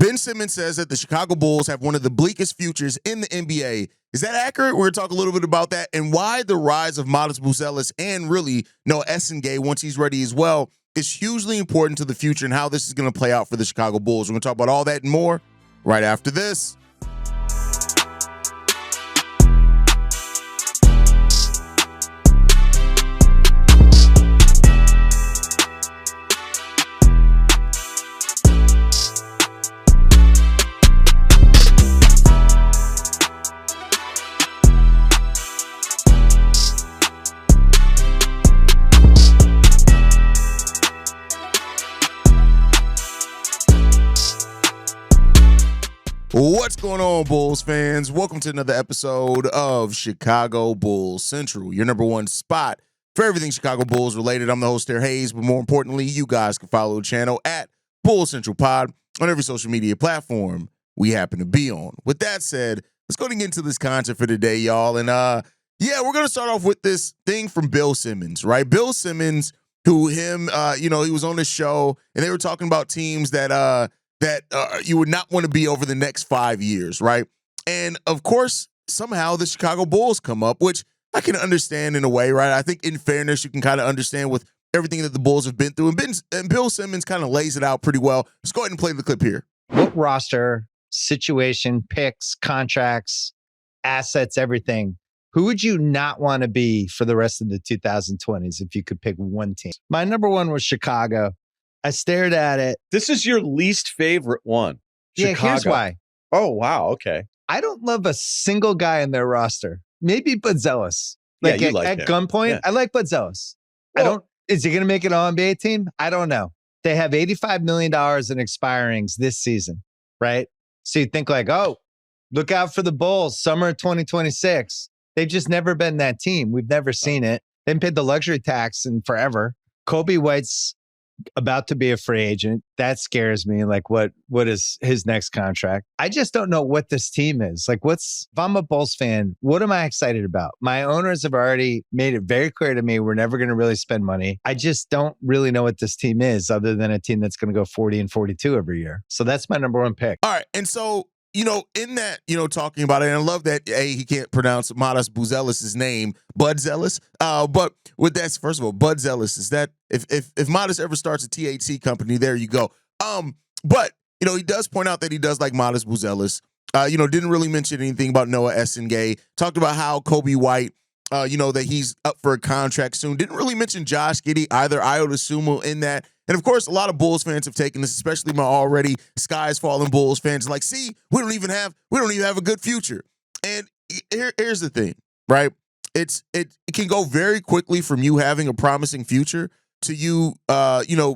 Ben Simmons says that the Chicago Bulls have one of the bleakest futures in the NBA. Is that accurate? We're going to talk a little bit about that and why the rise of Modest Buzelis and really Noah Essengue, once he's ready as well, is hugely important to the future and how this is going to play out for the Chicago Bulls. We're going to talk about all that and more right after this. What's going on, Bulls fans? Welcome to another episode of Chicago Bulls Central, your number one spot for everything Chicago Bulls related. I'm the host there, Haize, but more importantly, you guys can follow the channel at Bulls Central Pod on every social media platform we happen to be on. With that said, let's go and get into this content for today, y'all. And yeah, we're going to start off with this thing from Bill Simmons, right? Bill Simmons, he was on the show, and they were talking about teams that you would not want to be over the next 5 years, right? And, of course, somehow the Chicago Bulls come up, which I can understand in a way, right? I think in fairness, you can kind of understand with everything that the Bulls have been through. And Bill Simmons kind of lays it out pretty well. Let's go ahead and play the clip here. What roster, situation, picks, contracts, assets, everything, who would you not want to be for the rest of the 2020s if you could pick one team? My number one was Chicago. I stared at it. This is your least favorite one. Yeah, Chicago. here's why. Oh, wow. Okay. I don't love a single guy in their roster. Maybe Buzelis. Like, Yeah, you like at him. gunpoint, Yeah. I like Buzelis. Well- Is he going to make an All-NBA team? I don't know. They have $85 million in expirings this season, right? So you think like, oh, look out for the Bulls, summer 2026. They've just never been that team. We've never seen it. They haven't paid the luxury tax in forever. Coby White's about to be a free agent. That scares me. Like, what is his next contract? I just don't know what this team is. Like, if I'm a Bulls fan, what am I excited about? My owners have already made it very clear to me we're never going to really spend money. I just don't really know what this team is other than a team that's going to go 40 and 42 every year. So that's my number one pick. All right, and so, in that, talking about it, and I love that, he can't pronounce Modest Buzelis' name, Buzelis. But with that, first of all, Buzelis, is that, if Modest ever starts a THC company, there you go. But, he does point out that he does like Modest Buzelis. Didn't really mention anything about Noah Essengue. Talked about how Coby White, that he's up for a contract soon. Didn't really mention Josh Giddey either, Iota Sumo in that. And of course, a lot of Bulls fans have taken this, especially my already skies falling Bulls fans. Like, see, we don't even have a good future. And here's the thing, right? It can go very quickly from you having a promising future to you,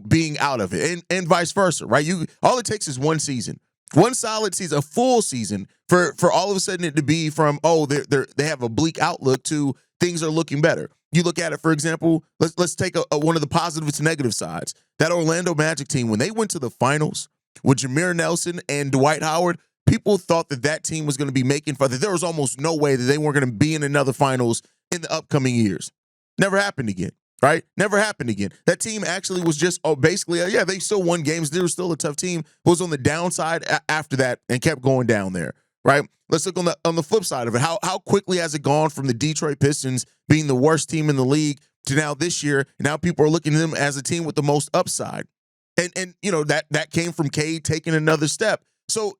being out of it, and vice versa, right? All it takes is one season, one solid season, a full season for all of a sudden it to be from, oh, they have a bleak outlook to things are looking better. You look at it, for example, let's take one of the positive to negative sides. That Orlando Magic team, when they went to the finals with Jameer Nelson and Dwight Howard, people thought that team was going to be making fun. That there was almost no way that they weren't going to be in another finals in the upcoming years. Never happened again, right? Never happened again. That team actually was just basically, they still won games. They were still a tough team. Was on the downside after that and kept going down there, right? Let's look on the flip side of it. How quickly has it gone from the Detroit Pistons being the worst team in the league to now this year? Now people are looking at them as a team with the most upside. And that came from Cade taking another step. So,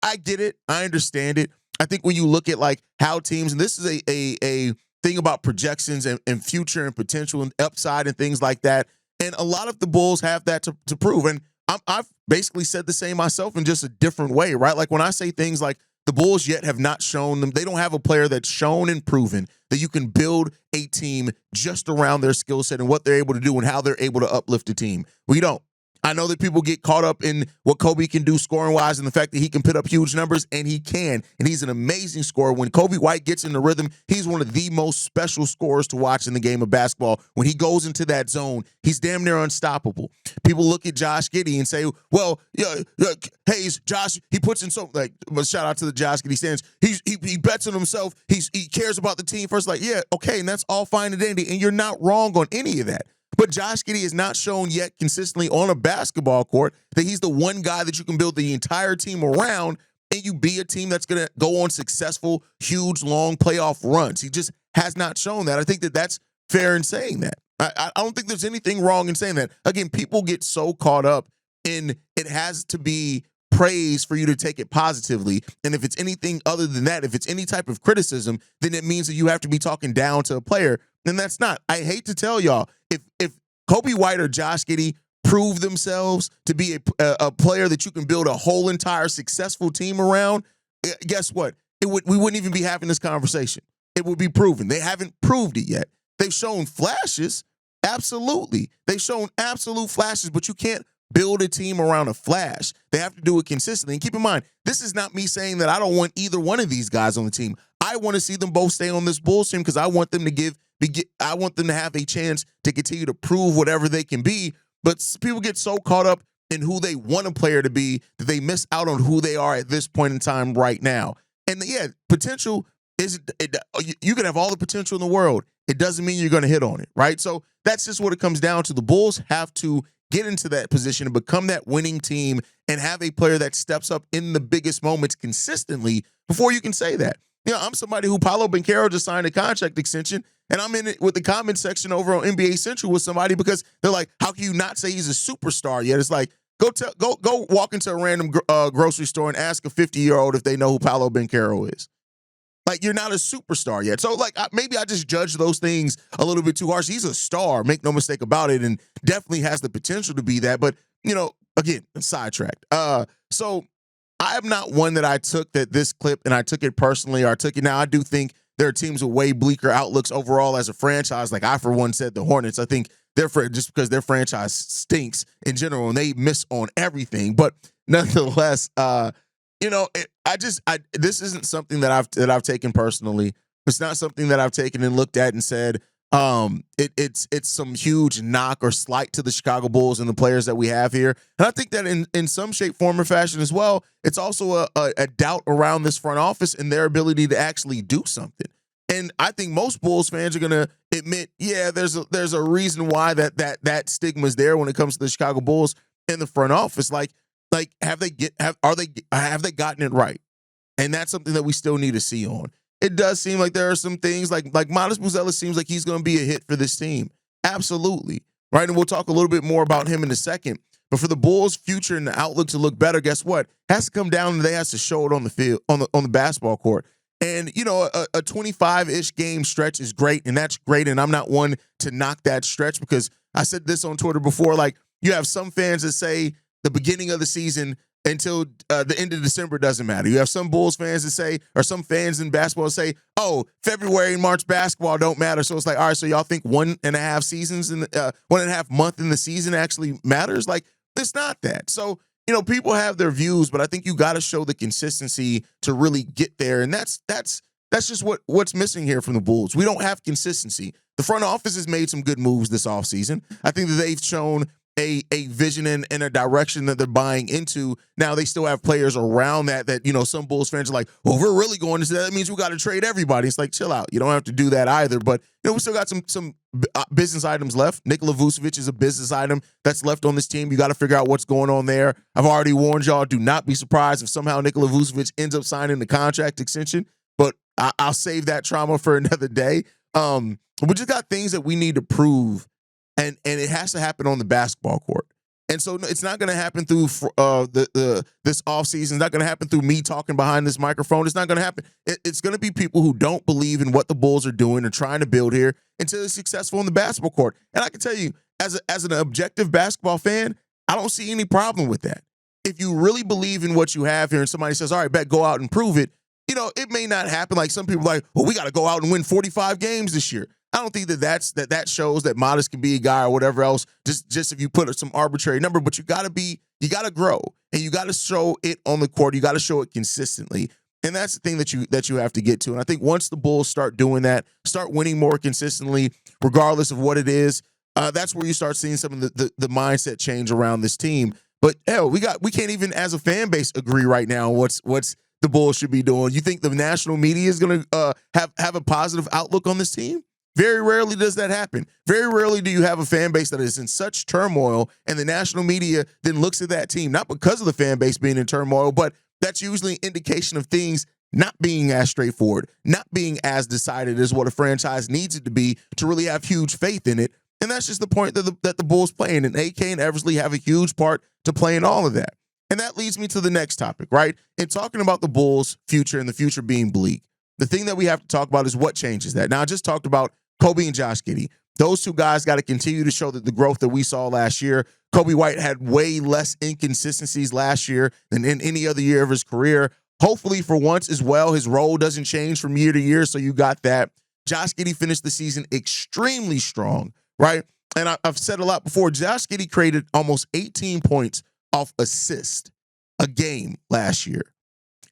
I get it. I understand it. I think when you look at like how teams, and this is a thing about projections and future and potential and upside and things like that. And a lot of the Bulls have that to prove. And I've basically said the same myself in just a different way, right? Like when I say things like the Bulls yet have not shown them, they don't have a player that's shown and proven that you can build a team just around their skill set and what they're able to do and how they're able to uplift a team. We don't. I know that people get caught up in what Coby can do scoring-wise and the fact that he can put up huge numbers, and he can. And he's an amazing scorer. When Coby White gets in the rhythm, he's one of the most special scorers to watch in the game of basketball. When he goes into that zone, he's damn near unstoppable. People look at Josh Giddey and say, well, Haize, Josh, he puts in so, like, shout out to the Josh Giddey stands. He bets on himself. He cares about the team first. Like, yeah, okay, and that's all fine and dandy, and you're not wrong on any of that. But Josh Giddey has not shown yet consistently on a basketball court that he's the one guy that you can build the entire team around and you be a team that's going to go on successful, huge, long playoff runs. He just has not shown that. I think that that's fair in saying that. I don't think there's anything wrong in saying that. Again, people get so caught up in it has to be praise for you to take it positively. And if it's anything other than that, if it's any type of criticism, then it means that you have to be talking down to a player. And that's not. I hate to tell y'all, if Coby White or Josh Giddey prove themselves to be a player that you can build a whole entire successful team around, guess what? We wouldn't even be having this conversation. It would be proven. They haven't proved it yet. They've shown flashes. Absolutely. They've shown absolute flashes, but you can't build a team around a flash. They have to do it consistently. And keep in mind, this is not me saying that I don't want either one of these guys on the team. I want to see them both stay on this Bulls team because I want them I want them to have a chance to continue to prove whatever they can be. But people get so caught up in who they want a player to be that they miss out on who they are at this point in time right now. And yeah, potential you can have all the potential in the world. It doesn't mean you're going to hit on it, right? So that's just what it comes down to. The Bulls have to get into that position and become that winning team and have a player that steps up in the biggest moments consistently before you can say that. You know, I'm somebody who Paolo Banchero just signed a contract extension, and I'm in it with the comment section over on NBA Central with somebody because they're like, how can you not say he's a superstar yet? It's like, go walk into a random grocery store and ask a 50-year-old if they know who Paolo Banchero is. Like, you're not a superstar yet. So, like, maybe I just judge those things a little bit too harsh. He's a star, make no mistake about it, and definitely has the potential to be that. But, you know, again, sidetracked. So I am not one that I took this clip and I took it personally or I took it. Now, I do think there are teams with way bleaker outlooks overall as a franchise. Like I, for one, said the Hornets. I think just because their franchise stinks in general and they miss on everything. But nonetheless, you know, this isn't something that I've taken personally. It's not something that I've taken and looked at and said, it's some huge knock or slight to the Chicago Bulls and the players that we have here. And I think that in some shape, form, or fashion as well, it's also a doubt around this front office and their ability to actually do something. And I think most Bulls fans are gonna admit, yeah, there's a reason why that stigma is there when it comes to the Chicago Bulls in the front office. Like have they gotten it right? And that's something that we still need to see on. It does seem like there are some things like Modest Buzelis seems like he's going to be a hit for this team. Absolutely. Right. And we'll talk a little bit more about him in a second. But for the Bulls' future and the outlook to look better, guess what? Has to come down and they has to show it on the field, on the basketball court. And, you know, a 25-ish game stretch is great, and that's great. And I'm not one to knock that stretch because I said this on Twitter before. Like, you have some fans that say the beginning of the season until the end of December doesn't matter. You have some Bulls fans that say, or some fans in basketball say, oh, February and March basketball don't matter. So it's like, all right, so y'all think 1.5 seasons in 1.5 month in the season actually matters? Like, it's not that. So, you know, people have their views, but I think you got to show the consistency to really get there. And that's just what's missing here from the Bulls. We don't have consistency. The front office has made some good moves this offseason. I think that they've shown a vision and a direction that they're buying into. Now they still have players around that, you know, some Bulls fans are like, well, we're really going to that. That means we got to trade everybody. It's like, chill out. You don't have to do that either. But, you know, we still got some business items left. Nikola Vucevic is a business item that's left on this team. You got to figure out what's going on there. I've already warned y'all, do not be surprised if somehow Nikola Vucevic ends up signing the contract extension. But I'll save that trauma for another day. We just got things that we need to prove. And it has to happen on the basketball court. And so it's not going to happen through this offseason. It's not going to happen through me talking behind this microphone. It's not going to happen. It's going to be people who don't believe in what the Bulls are doing or trying to build here until they're successful in the basketball court. And I can tell you, as an objective basketball fan, I don't see any problem with that. If you really believe in what you have here and somebody says, all right, bet, go out and prove it, you know, it may not happen. Like some people are like, well, we got to go out and win 45 games this year. I don't think that shows that Modest can be a guy or whatever else. Just if you put some arbitrary number, but you got to grow and you got to show it on the court. You got to show it consistently, and that's the thing that you have to get to. And I think once the Bulls start doing that, start winning more consistently, regardless of what it is, that's where you start seeing some of the mindset change around this team. But hell, we can't even as a fan base agree right now on what's the Bulls should be doing. You think the national media is going to have a positive outlook on this team? Very rarely does that happen. Very rarely do you have a fan base that is in such turmoil, and the national media then looks at that team, not because of the fan base being in turmoil, but that's usually an indication of things not being as straightforward, not being as decided as what a franchise needs it to be to really have huge faith in it. And that's just the point that the Bulls play in. And AK and Eversley have a huge part to play in all of that. And that leads me to the next topic, right? In talking about the Bulls' future and the future being bleak, the thing that we have to talk about is what changes that. Now, I just talked about Coby and Josh Giddey. Those two guys got to continue to show that the growth that we saw last year. Coby White had way less inconsistencies last year than in any other year of his career. Hopefully, for once as well, his role doesn't change from year to year, so you got that. Josh Giddey finished the season extremely strong, right? And I've said a lot before, Josh Giddey created almost 18 points off assist a game last year.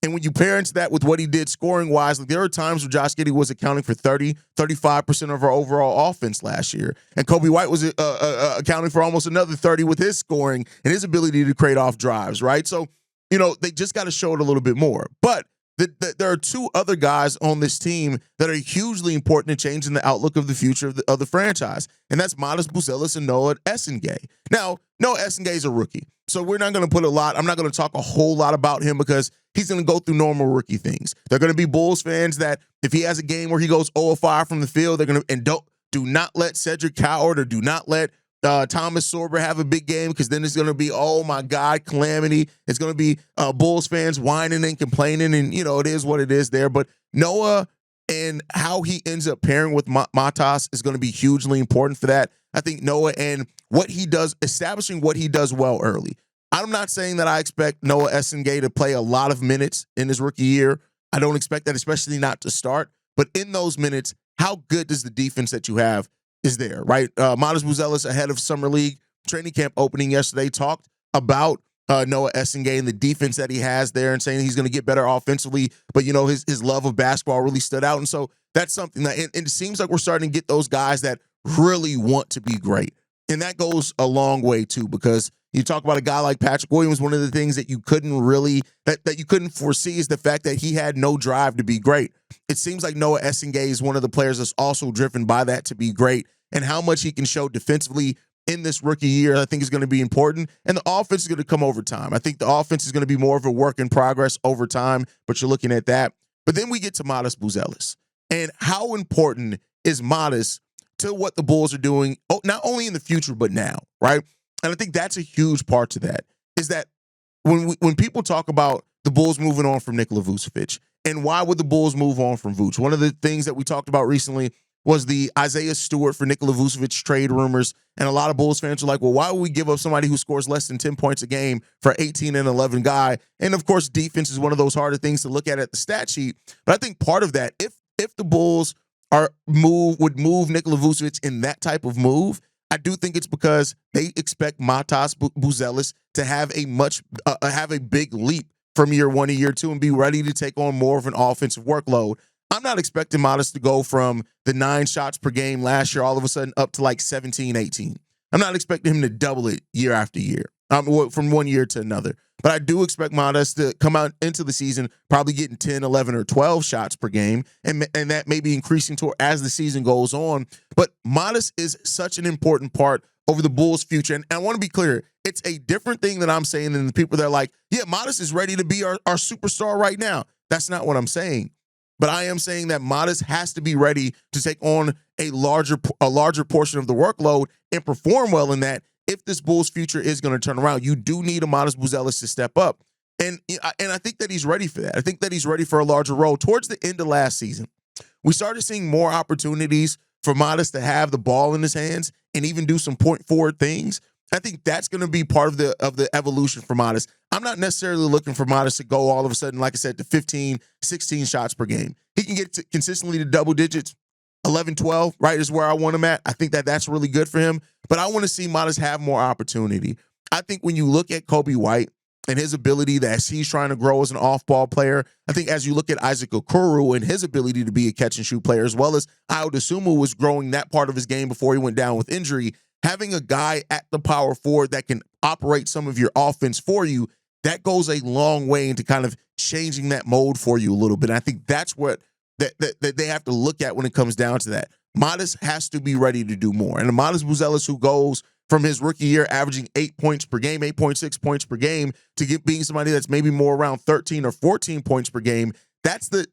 And when you parent that with what he did scoring-wise, like there are times where Josh Giddey was accounting for 35% of our overall offense last year. And Coby White was accounting for almost another 30 with his scoring and his ability to create off drives, right? So, you know, they just got to show it a little bit more. But there are two other guys on this team that are hugely important in changing the outlook of the future of the franchise, and that's Modest Buzelis and Noah Essengue. Now, Noah Essengue is a rookie, so we're not going to I'm not going to talk a whole lot about him because he's going to go through normal rookie things. They're going to be Bulls fans that if he has a game where he goes 0-5 from the field, they're going to, and do not let Cedric Coward or do not let Thomas Sorber have a big game, because then it's going to be, oh my God, calamity. It's going to be Bulls fans whining and complaining, and you know, it is what it is there. But Noah and how he ends up pairing with Matas is going to be hugely important for that. I think Noah and what he does, establishing what he does well early. I'm not saying that I expect Noah Essengue to play a lot of minutes in his rookie year. I don't expect that, especially not to start. But in those minutes, how good does the defense that you have is there, right? Modest Buzelis, ahead of Summer League training camp opening yesterday, talked about Noah Essengue and the defense that he has there, and saying he's going to get better offensively, but, you know, his love of basketball really stood out. And so that's something that, and it seems like we're starting to get those guys that really want to be great. And that goes a long way, too, because you talk about a guy like Patrick Williams, one of the things that you couldn't really, that you couldn't foresee is the fact that he had no drive to be great. It seems like Noah Essengue is one of the players that's also driven by that to be great, and how much he can show defensively in this rookie year, I think, is going to be important. And the offense is going to come over time. I think the offense is going to be more of a work in progress over time, but you're looking at that. But then we get to Modest Buzelis. And how important is Modest to what the Bulls are doing, not only in the future, but now, right? And I think that's a huge part to that, is that when people talk about the Bulls moving on from Nikola Vucevic, and why would the Bulls move on from Vooch? One of the things that we talked about recently was the Isaiah Stewart for Nikola Vucevic trade rumors, and a lot of Bulls fans are like, well, why would we give up somebody who scores less than 10 points a game for 18 and 11 guy? And of course, defense is one of those harder things to look at the stat sheet. But I think part of that, if the Bulls would move Nikola Vucevic in that type of move, I do think it's because they expect Matas Buzelis to have a big leap from year one to year two and be ready to take on more of an offensive workload. I'm not expecting Modest to go from the 9 shots per game last year all of a sudden up to like 17, 18. I'm not expecting him to double it year after year, from one year to another. But I do expect Modest to come out into the season probably getting 10, 11, or 12 shots per game, and that may be increasing as the season goes on. But Modest is such an important part over the Bulls' future. And I want to be clear, it's a different thing that I'm saying than the people that are like, yeah, Modest is ready to be our superstar right now. That's not what I'm saying. But I am saying that Modest has to be ready to take on a larger portion of the workload and perform well in that. If this Bulls future is going to turn around, you do need a Modest Buzelis to step up. And I think that he's ready for that. I think that he's ready for a larger role. Towards the end of last season, we started seeing more opportunities for Modest to have the ball in his hands and even do some point forward things. I think that's going to be part of the evolution for Modest. I'm not necessarily looking for Modest to go all of a sudden, like I said, to 15, 16 shots per game. He can get consistently to double digits, 11, 12, right, is where I want him at. I think that that's really good for him. But I want to see Modest have more opportunity. I think when you look at Coby White and his ability that he's trying to grow as an off-ball player, I think as you look at Isaac Okoro and his ability to be a catch-and-shoot player, as well as Ayo Dosunmu was growing that part of his game before he went down with injury, having a guy at the power forward that can operate some of your offense for you, that goes a long way into kind of changing that mold for you a little bit. And I think that's what that they have to look at when it comes down to that. Modest has to be ready to do more. And the Modest Buzelis who goes from his rookie year averaging 8 points per game, 8.6 points per game, to being somebody that's maybe more around 13 or 14 points per game, that's the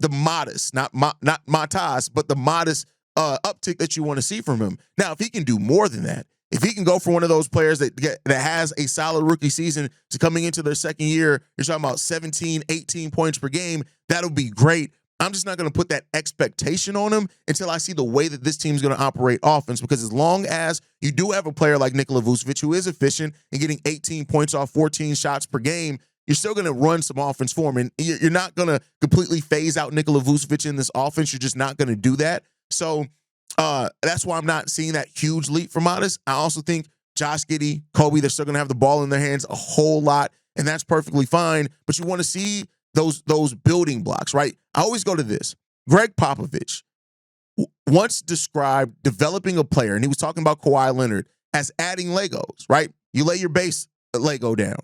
modest, not Matas, but the modest uptick that you want to see from him. Now, if he can do more than that, if he can go for one of those players that has a solid rookie season to coming into their second year, you're talking about 17, 18 points per game, that'll be great. I'm just not going to put that expectation on him until I see the way that this team's going to operate offense, because as long as you do have a player like Nikola Vucevic who is efficient and getting 18 points off 14 shots per game, you're still going to run some offense for him. And you're not going to completely phase out Nikola Vucevic in this offense. You're just not going to do that. So that's why I'm not seeing that huge leap from Modest. I also think Josh Giddey, Coby, they're still going to have the ball in their hands a whole lot, and that's perfectly fine. But you want to see those building blocks, right? I always go to this. Greg Popovich once described developing a player, and he was talking about Kawhi Leonard, as adding Legos, right? You lay your base Lego down.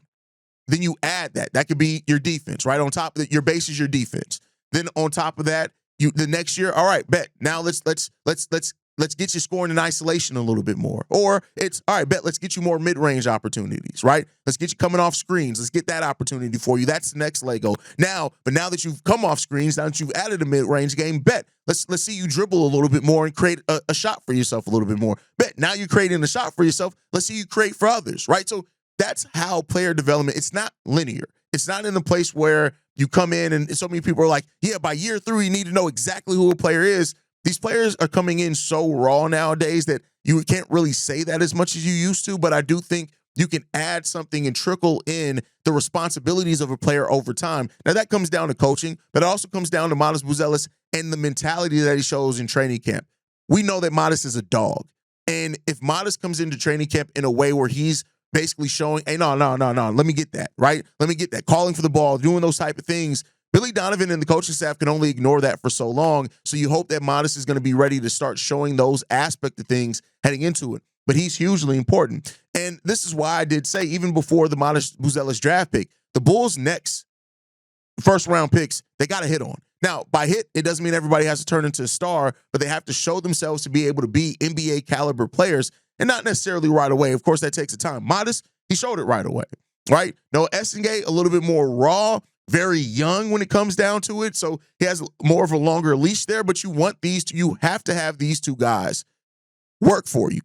Then you add that. That could be your defense, right? On top of it, your base is your defense. Then on top of that, the next year, all right, bet. Now let's get you scoring in isolation a little bit more. Or it's, all right, bet, let's get you more mid-range opportunities, right? Let's get you coming off screens. Let's get that opportunity for you. That's the next Lego. Now that you've come off screens, now that you've added a mid-range game, bet, let's see you dribble a little bit more and create a shot for yourself a little bit more. Bet, now you're creating a shot for yourself. Let's see you create for others, right? So that's how player development, it's not linear. It's not in a place where you come in and so many people are like, yeah, by year 3, you need to know exactly who a player is. These players are coming in so raw nowadays that you can't really say that as much as you used to, but I do think you can add something and trickle in the responsibilities of a player over time. Now, that comes down to coaching, but it also comes down to Modest Buzelis and the mentality that he shows in training camp. We know that Modest is a dog, and if Modest comes into training camp in a way where he's basically showing, hey, no, let me get that, right? Let me get that, calling for the ball, doing those type of things, Billy Donovan and the coaching staff can only ignore that for so long. So you hope that Modest is going to be ready to start showing those aspects of things heading into it. But he's hugely important. And this is why I did say, even before the Modest Buzelis draft pick, the Bulls' next first-round picks, they got to hit on. Now, by hit, it doesn't mean everybody has to turn into a star, but they have to show themselves to be able to be NBA-caliber players, and not necessarily right away. Of course, that takes a time. Modest, he showed it right away, right? No, Essengue, a little bit more raw, very young when it comes down to it, so he has more of a longer leash there, but you have to have these two guys work for you,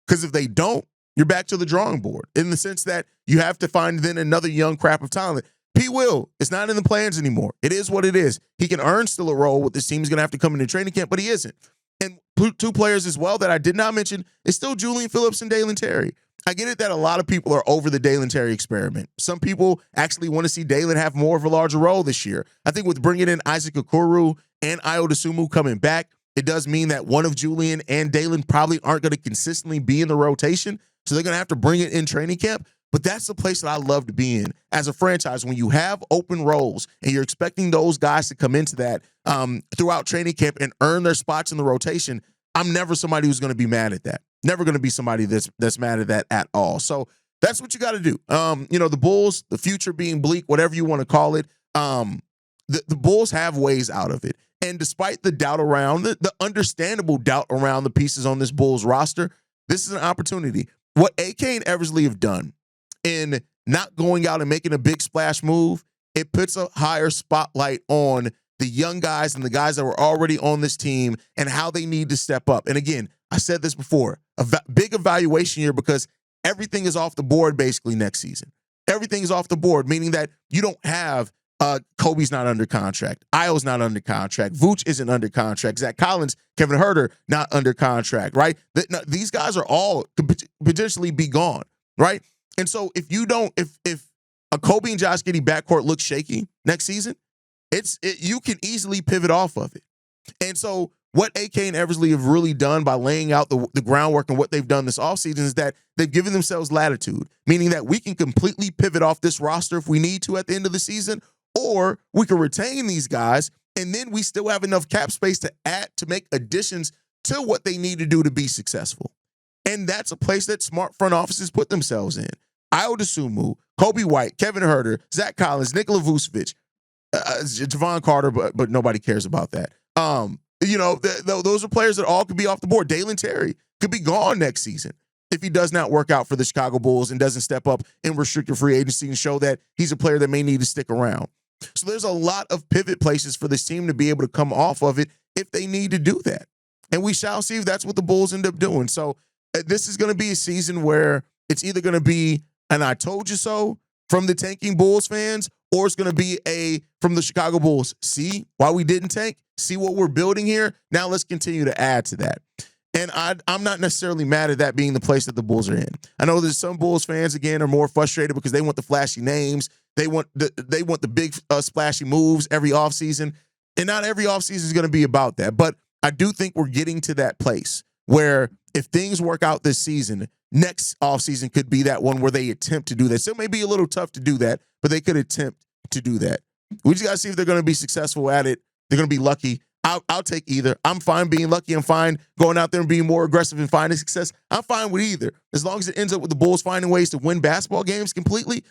because if they don't, you're back to the drawing board, in the sense that you have to find then another young crap of talent. P. Will, it's not in the plans anymore. It is what it is. He can earn still a role with this team. He's going to have to come into training camp, but he isn't. And two players as well that I did not mention is still Julian Phillips and Dalen Terry. I get it that a lot of people are over the Dalen Terry experiment. Some people actually want to see Dalen have more of a larger role this year. I think with bringing in Isaac Okoro and Ayo Dosunmu coming back, it does mean that one of Julian and Dalen probably aren't going to consistently be in the rotation, so they're going to have to bring it in training camp. But that's the place that I love to be in as a franchise, when you have open roles and you're expecting those guys to come into that throughout training camp and earn their spots in the rotation. I'm never somebody who's going to be mad at that. Never going to be somebody that's mad at that at all. So that's what you got to do. The Bulls, the future being bleak, whatever you want to call it, the Bulls have ways out of it. And despite the doubt around, the understandable doubt around the pieces on this Bulls roster, this is an opportunity. What AK and Eversley have done in not going out and making a big splash move, it puts a higher spotlight on the young guys and the guys that were already on this team and how they need to step up. And again, I said this before, big evaluation year, because everything is off the board basically next season. Everything is off the board, meaning that you don't have Kobe's not under contract. Ayo's not under contract. Vooch isn't under contract. Zach Collins, Kevin Huerter, not under contract, right? These guys are all could potentially be gone, right? And so if a Coby and Josh Giddey backcourt looks shaky next season, you can easily pivot off of it. And so what AK and Eversley have really done by laying out the groundwork and what they've done this offseason is that they've given themselves latitude, meaning that we can completely pivot off this roster if we need to at the end of the season, or we can retain these guys, and then we still have enough cap space to make additions to what they need to do to be successful. And that's a place that smart front offices put themselves in. Ayo Dosunmu, Coby White, Kevin Huerter, Zach Collins, Nikola Vucevic, Javon Carter, but nobody cares about that. Those are players that all could be off the board. Dalen Terry could be gone next season if he does not work out for the Chicago Bulls and doesn't step up in restricted free agency and show that he's a player that may need to stick around. So there's a lot of pivot places for this team to be able to come off of it if they need to do that. And we shall see if that's what the Bulls end up doing. So this is going to be a season where it's either going to be an I told you so from the tanking Bulls fans, or it's going to be a from the Chicago Bulls. See why we didn't tank? See what we're building here? Now let's continue to add to that. And I'm not necessarily mad at that being the place that the Bulls are in. I know there's some Bulls fans, again, are more frustrated because they want the flashy names. They want the big splashy moves every offseason. And not every offseason is going to be about that. But I do think we're getting to that place where if things work out this season, next offseason could be that one where they attempt to do that. So it may be a little tough to do that, but they could attempt to do that. We just got to see if they're going to be successful at it. They're going to be lucky. I'll take either. I'm fine being lucky. I'm fine going out there and being more aggressive and finding success. I'm fine with either. As long as it ends up with the Bulls finding ways to win basketball games consistently,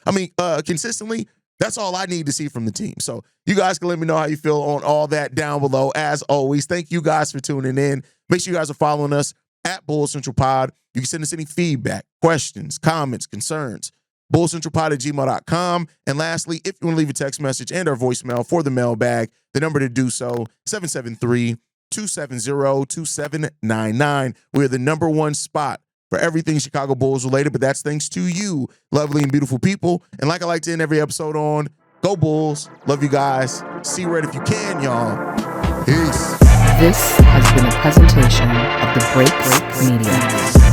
that's all I need to see from the team. So you guys can let me know how you feel on all that down below. As always, thank you guys for tuning in. Make sure you guys are following us at Bulls Central Pod. You can send us any feedback, questions, comments, concerns. bullcentralpod@gmail.com. And lastly, if you want to leave a text message and our voicemail for the mailbag, the number to do so, 773-270-2799. We're the number one spot for everything Chicago Bulls related, but that's thanks to you, lovely and beautiful people. And like I like to end every episode on, go Bulls. Love you guys. See red if you can, y'all. Peace. This has been a presentation of the Break Media.